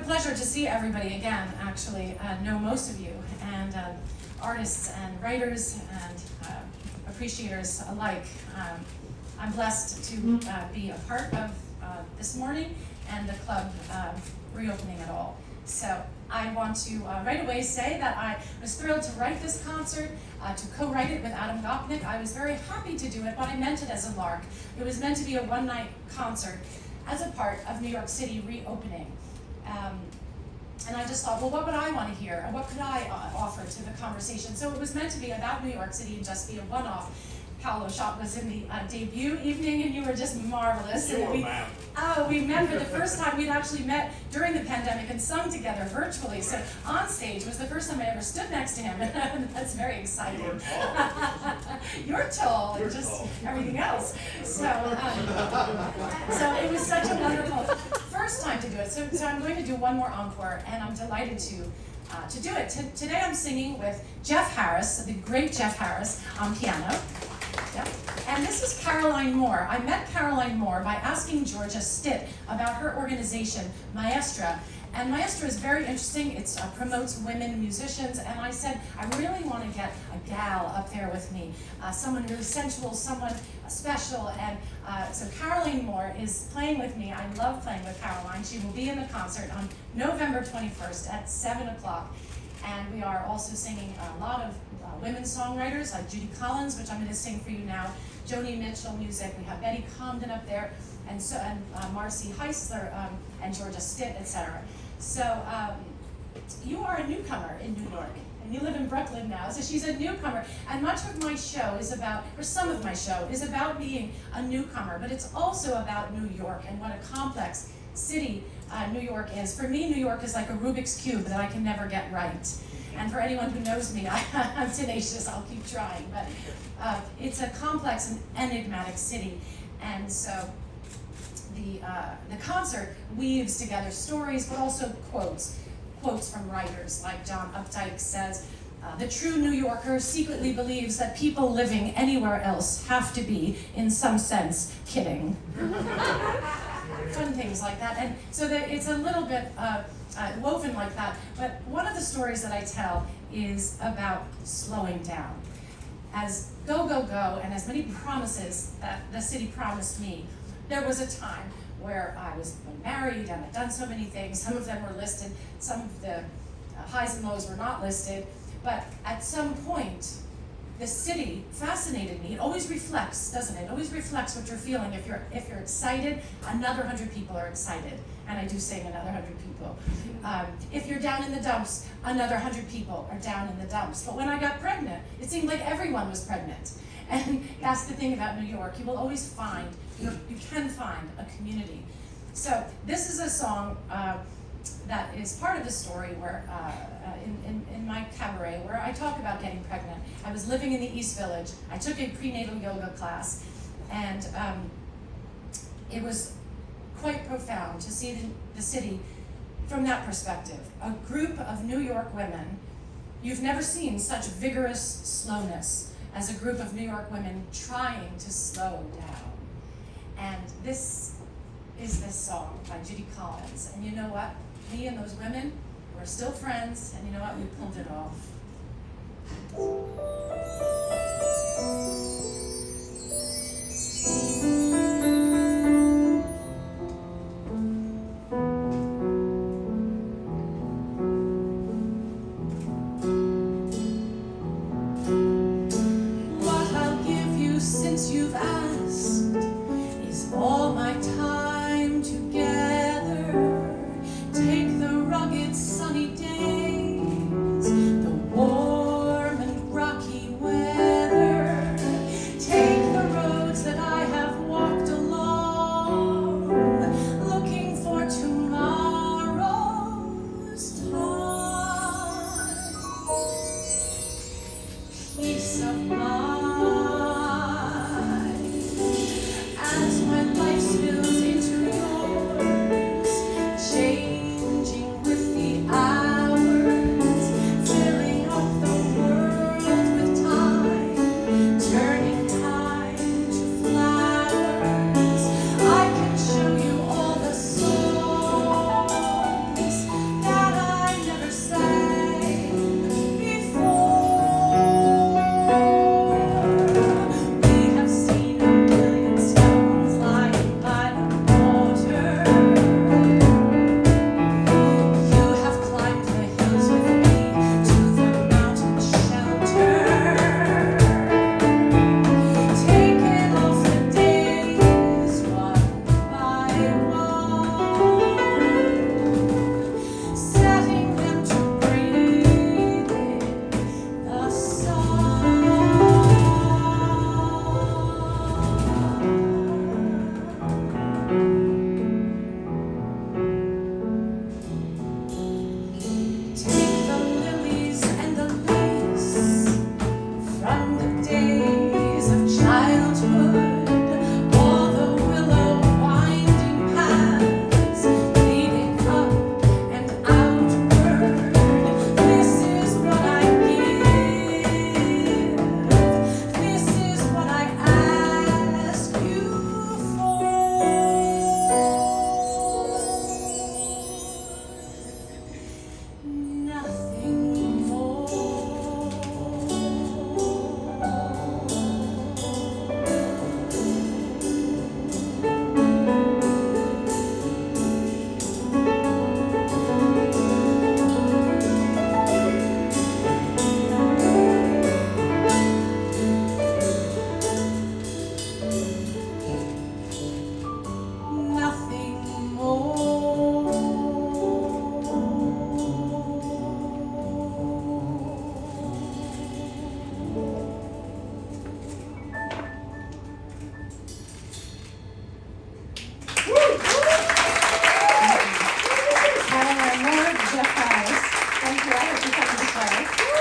pleasure to see everybody again, actually. Know most of you, and artists and writers and appreciators alike. I'm blessed to be a part of this morning and the club reopening it all. So I want to right away say that I was thrilled to write this concert, to co-write it with Adam Gopnik. I was very happy to do it, but I meant it as a lark. It was meant to be a one-night concert as a part of New York City reopening. And I just thought, well, what would I want to hear? And what could I offer to the conversation? So it was meant to be about New York City and just be a one-off. Paolo Schott was in the debut evening, and you were just marvelous. You were we remember the first time we'd actually met during the pandemic and sung together virtually. So on stage was the first time I ever stood next to him, and that's very exciting. You're tall. You're tall, You're and just tall. everything else. So it was such a wonderful first time to do it. So I'm going to do one more encore, and I'm delighted to do it. Today I'm singing with Jeff Harris, the great Jeff Harris, on piano. Yeah. And this is Caroline Moore. I met Caroline Moore by asking Georgia Stitt about her organization, Maestra. And Maestra is very interesting. It promotes women musicians. And I said, I really want to get a gal up there with me, someone really sensual, someone special. And so Caroline Moore is playing with me. I love playing with Caroline. She will be in the concert on November 21st at 7 o'clock. And we are also singing a lot of women songwriters like Judy Collins, which I'm going to sing for you now, Joni Mitchell music. We have Betty Comden up there, and Marcy Heisler, and Georgia Stitt, etc. So you are a newcomer in New York, and you live in Brooklyn now. So she's a newcomer, and much of my show is about, or some of my show is about being a newcomer, but it's also about New York and what a complex city New York is. For me, New York is like a Rubik's Cube that I can never get right. And for anyone who knows me, I'm tenacious, I'll keep trying. But it's a complex and enigmatic city. And so the concert weaves together stories, but also quotes from writers. Like John Updike says, the true New Yorker secretly believes that people living anywhere else have to be, in some sense, kidding. Fun things like that. And so it's a little bit woven like that. But one of the stories that I tell is about slowing down. As go, go, go, and as many promises that the city promised me, there was a time where I was married and I'd done so many things. Some of them were listed, some of the highs and lows were not listed. But at some point, the city fascinated me. It always reflects, doesn't it? It always reflects what you're feeling. If you're excited, another 100 people are excited. And I do sing another 100 people. If you're down in the dumps, another 100 people are down in the dumps. But when I got pregnant, it seemed like everyone was pregnant. And that's the thing about New York. You will always find, you can find a community. So this is a song that is part of the story where in my cabaret where I talk about getting pregnant. I was living in the East Village. I took a prenatal yoga class, and it was quite profound to see the city from that perspective. A group of New York women, you've never seen such vigorous slowness as a group of New York women trying to slow down. And this is this song by Judy Collins. And you know what? Me and those women, we're still friends, and you know what? We pulled it off. What I'll give you since you've asked is all my time together. Take the rugged sunny days, the warm and rocky weather. in the play.